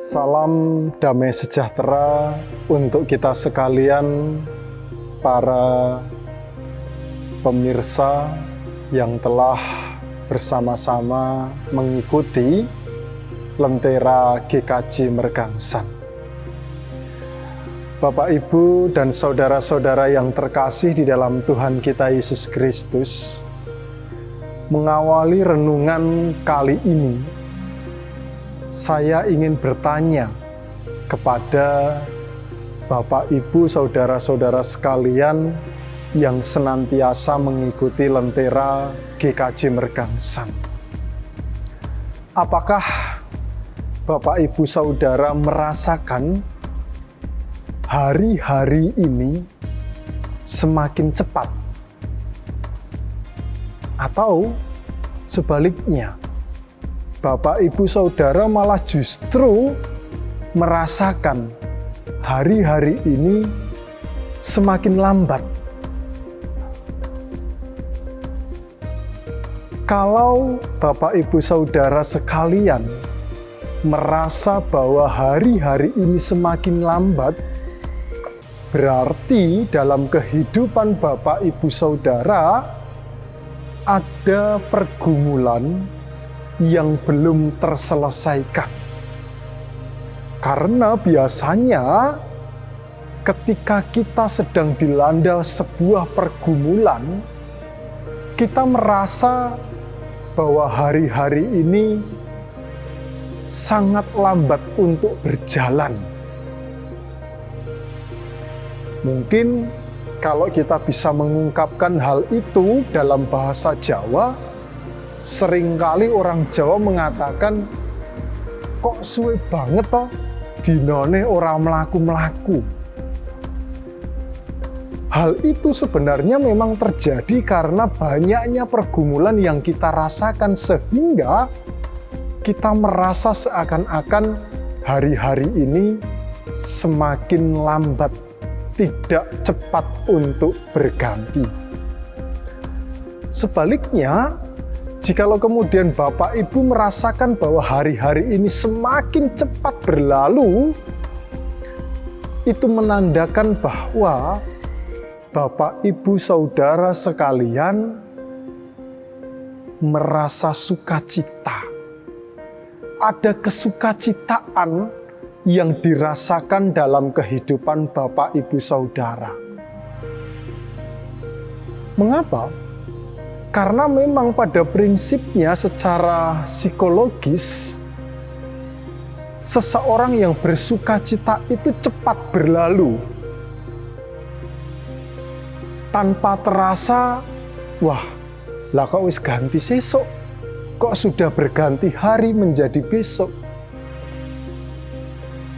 Salam damai sejahtera untuk kita sekalian, para pemirsa yang telah bersama-sama mengikuti Lentera GKJ Mergangsan. Bapak, Ibu, dan saudara-saudara yang terkasih di dalam Tuhan kita Yesus Kristus, mengawali renungan kali ini, saya ingin bertanya kepada Bapak, Ibu, saudara-saudara sekalian yang senantiasa mengikuti Lentera GKJ Mergangsan. Apakah Bapak, Ibu, saudara merasakan hari-hari ini semakin cepat? Atau sebaliknya, Bapak, Ibu, saudara malah justru merasakan hari-hari ini semakin lambat? Kalau Bapak, Ibu, saudara sekalian merasa bahwa hari-hari ini semakin lambat, berarti dalam kehidupan Bapak, Ibu, saudara ada pergumulan yang belum terselesaikan. Karena biasanya ketika kita sedang dilanda sebuah pergumulan, kita merasa bahwa hari-hari ini sangat lambat untuk berjalan. Mungkin kalau kita bisa mengungkapkan hal itu dalam bahasa Jawa, seringkali orang Jawa mengatakan, kok suwe banget toh dinone ora mlaku-mlaku. Hal itu sebenarnya memang terjadi karena banyaknya pergumulan yang kita rasakan, sehingga kita merasa seakan-akan hari-hari ini semakin lambat, tidak cepat untuk berganti. Sebaliknya, jikalau kemudian Bapak, Ibu merasakan bahwa hari-hari ini semakin cepat berlalu, itu menandakan bahwa Bapak, Ibu, saudara sekalian merasa sukacita. Ada kesukacitaan yang dirasakan dalam kehidupan Bapak, Ibu, saudara. Mengapa? Karena memang pada prinsipnya secara psikologis, seseorang yang bersukacita itu cepat berlalu. Tanpa terasa, wah, lah kok wis ganti sesok, kok sudah berganti hari menjadi besok.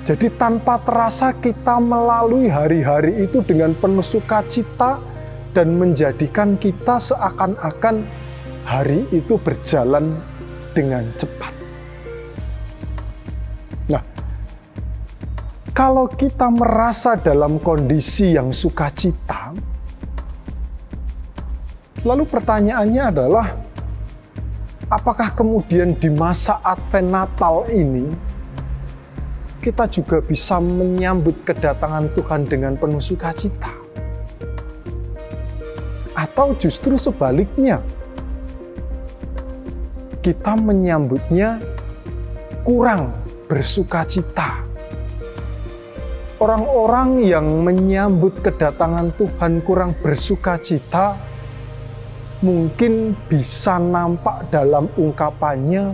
Jadi tanpa terasa kita melalui hari-hari itu dengan penuh sukacita, dan menjadikan kita seakan-akan hari itu berjalan dengan cepat. Nah, kalau kita merasa dalam kondisi yang sukacita, lalu pertanyaannya adalah, apakah kemudian di masa Advent Natal ini kita juga bisa menyambut kedatangan Tuhan dengan penuh sukacita? Atau justru sebaliknya, kita menyambutnya kurang bersukacita? Orang-orang yang menyambut kedatangan Tuhan kurang bersukacita, mungkin bisa nampak dalam ungkapannya,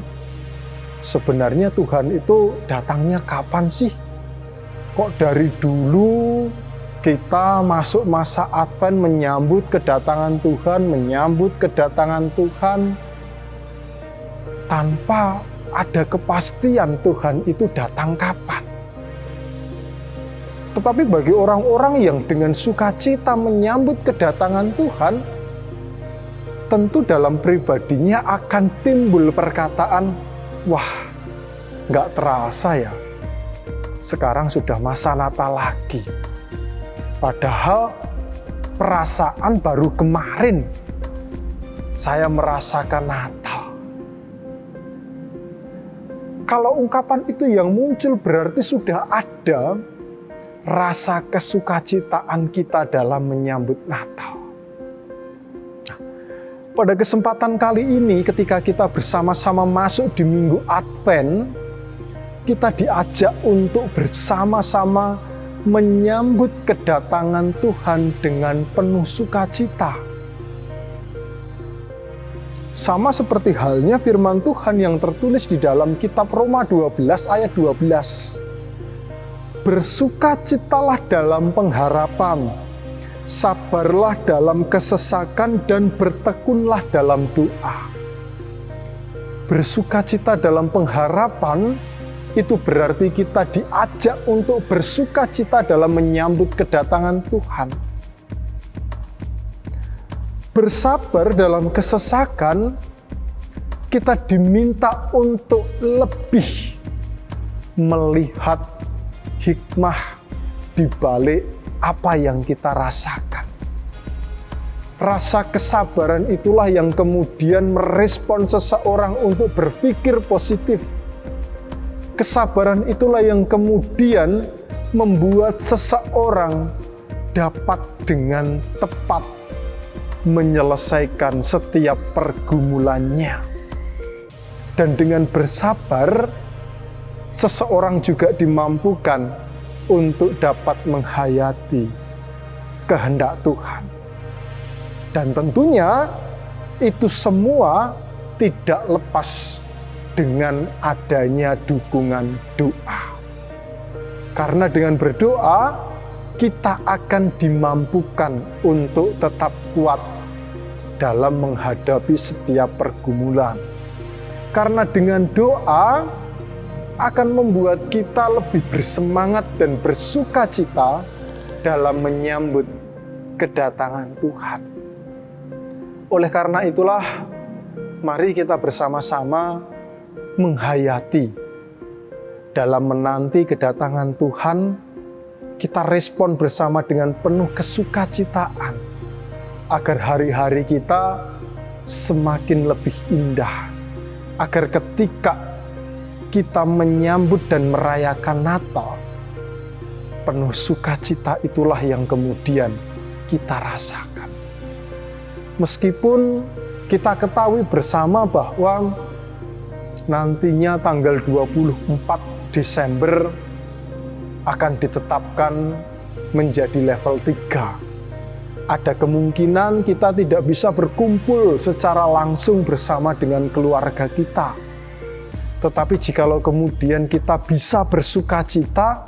sebenarnya Tuhan itu datangnya kapan sih? Kok dari dulu kita masuk masa Advent menyambut kedatangan Tuhan, tanpa ada kepastian Tuhan itu datang kapan. Tetapi bagi orang-orang yang dengan sukacita menyambut kedatangan Tuhan, tentu dalam pribadinya akan timbul perkataan, wah, nggak terasa ya, sekarang sudah masa Natal lagi. Padahal perasaan baru kemarin saya merasakan Natal. Kalau ungkapan itu yang muncul berarti sudah ada rasa kesukacitaan kita dalam menyambut Natal. Nah, pada kesempatan kali ini ketika kita bersama-sama masuk di Minggu Advent, kita diajak untuk bersama-sama menyambut kedatangan Tuhan dengan penuh sukacita. Sama seperti halnya firman Tuhan yang tertulis di dalam kitab Roma 12 ayat 12. Bersukacitalah dalam pengharapan, sabarlah dalam kesesakan, dan bertekunlah dalam doa. Bersukacita dalam pengharapan itu berarti kita diajak untuk bersukacita dalam menyambut kedatangan Tuhan. Bersabar dalam kesesakan, kita diminta untuk lebih melihat hikmah di balik apa yang kita rasakan. Rasa kesabaran itulah yang kemudian merespon seseorang untuk berpikir positif. Kesabaran itulah yang kemudian membuat seseorang dapat dengan tepat menyelesaikan setiap pergumulannya. Dan dengan bersabar, seseorang juga dimampukan untuk dapat menghayati kehendak Tuhan. Dan tentunya itu semua tidak lepas dengan adanya dukungan doa. Karena dengan berdoa, kita akan dimampukan untuk tetap kuat dalam menghadapi setiap pergumulan. Karena dengan doa akan membuat kita lebih bersemangat dan bersukacita dalam menyambut kedatangan Tuhan. Oleh karena itulah, mari kita bersama-sama menghayati dalam menanti kedatangan Tuhan. Kita respon bersama dengan penuh kesukacitaan agar hari-hari kita semakin lebih indah, agar ketika kita menyambut dan merayakan Natal, penuh sukacita itulah yang kemudian kita rasakan. Meskipun kita ketahui bersama bahwa nantinya tanggal 24 Desember akan ditetapkan menjadi level 3. Ada kemungkinan kita tidak bisa berkumpul secara langsung bersama dengan keluarga kita. Tetapi jikalau kemudian kita bisa bersukacita,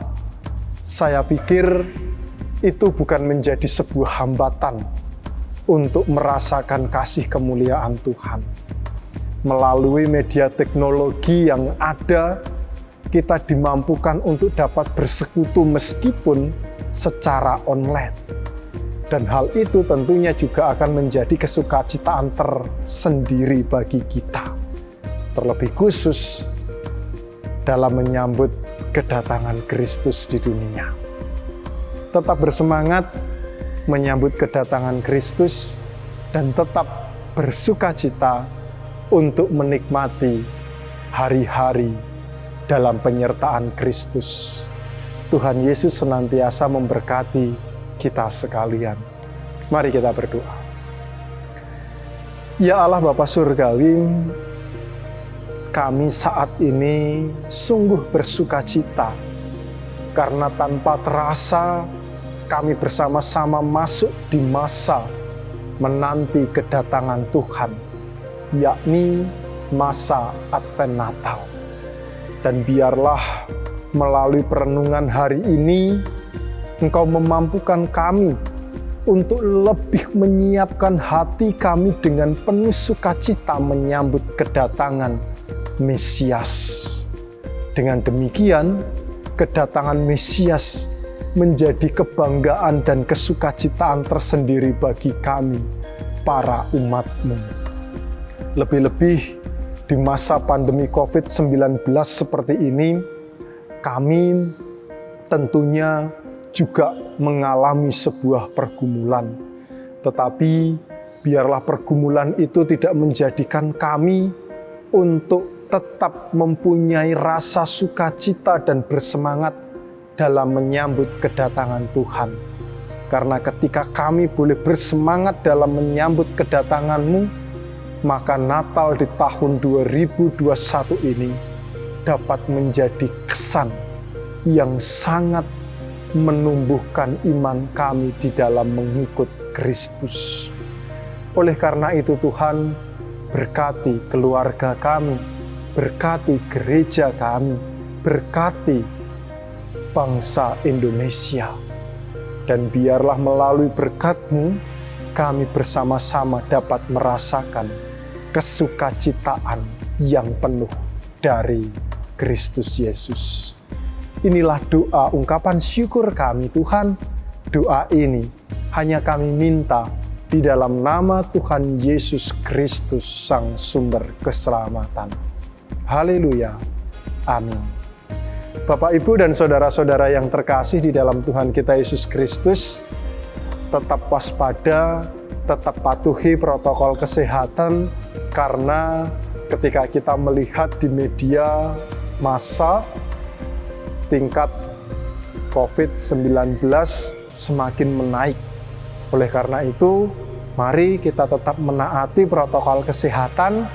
saya pikir itu bukan menjadi sebuah hambatan untuk merasakan kasih kemuliaan Tuhan. Melalui media teknologi yang ada, kita dimampukan untuk dapat bersekutu meskipun secara online. Dan hal itu tentunya juga akan menjadi kesukacitaan tersendiri bagi kita. Terlebih khusus dalam menyambut kedatangan Kristus di dunia. Tetap bersemangat menyambut kedatangan Kristus dan tetap bersukacita untuk menikmati hari-hari dalam penyertaan Kristus. Tuhan Yesus senantiasa memberkati kita sekalian. Mari kita berdoa. Ya Allah Bapa Surgawi, kami saat ini sungguh bersukacita karena tanpa terasa kami bersama-sama masuk di masa menanti kedatangan Tuhan, yakni masa Advent Natal. Dan biarlah melalui perenungan hari ini, Engkau memampukan kami untuk lebih menyiapkan hati kami dengan penuh sukacita menyambut kedatangan Mesias. Dengan demikian, kedatangan Mesias menjadi kebanggaan dan kesukacitaan tersendiri bagi kami, para umat-Mu. Lebih-lebih di masa pandemi COVID-19 seperti ini, kami tentunya juga mengalami sebuah pergumulan. Tetapi biarlah pergumulan itu tidak menjadikan kami untuk tetap mempunyai rasa sukacita dan bersemangat dalam menyambut kedatangan Tuhan. Karena ketika kami boleh bersemangat dalam menyambut kedatangan-Mu, maka Natal di tahun 2021 ini dapat menjadi kesan yang sangat menumbuhkan iman kami di dalam mengikut Kristus. Oleh karena itu Tuhan, berkati keluarga kami, berkati gereja kami, berkati bangsa Indonesia. Dan biarlah melalui berkat-Mu, kami bersama-sama dapat merasakan kesukacitaan yang penuh dari Kristus Yesus. Inilah doa ungkapan syukur kami Tuhan. Doa ini hanya kami minta di dalam nama Tuhan Yesus Kristus, Sang Sumber Keselamatan. Haleluya. Amin. Bapak, Ibu, dan saudara-saudara yang terkasih di dalam Tuhan kita Yesus Kristus, tetap waspada, tetap patuhi protokol kesehatan, karena ketika kita melihat di media massa, tingkat COVID-19 semakin menaik. Oleh karena itu, mari kita tetap menaati protokol kesehatan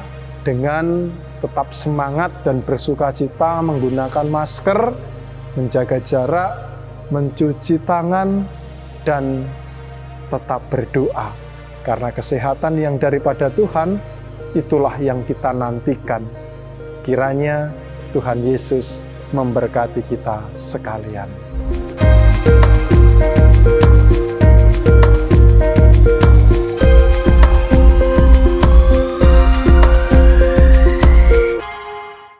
dengan tetap semangat dan bersukacita menggunakan masker, menjaga jarak, mencuci tangan, dan tetap berdoa. Karena kesehatan yang daripada Tuhan, itulah yang kita nantikan. Kiranya Tuhan Yesus memberkati kita sekalian.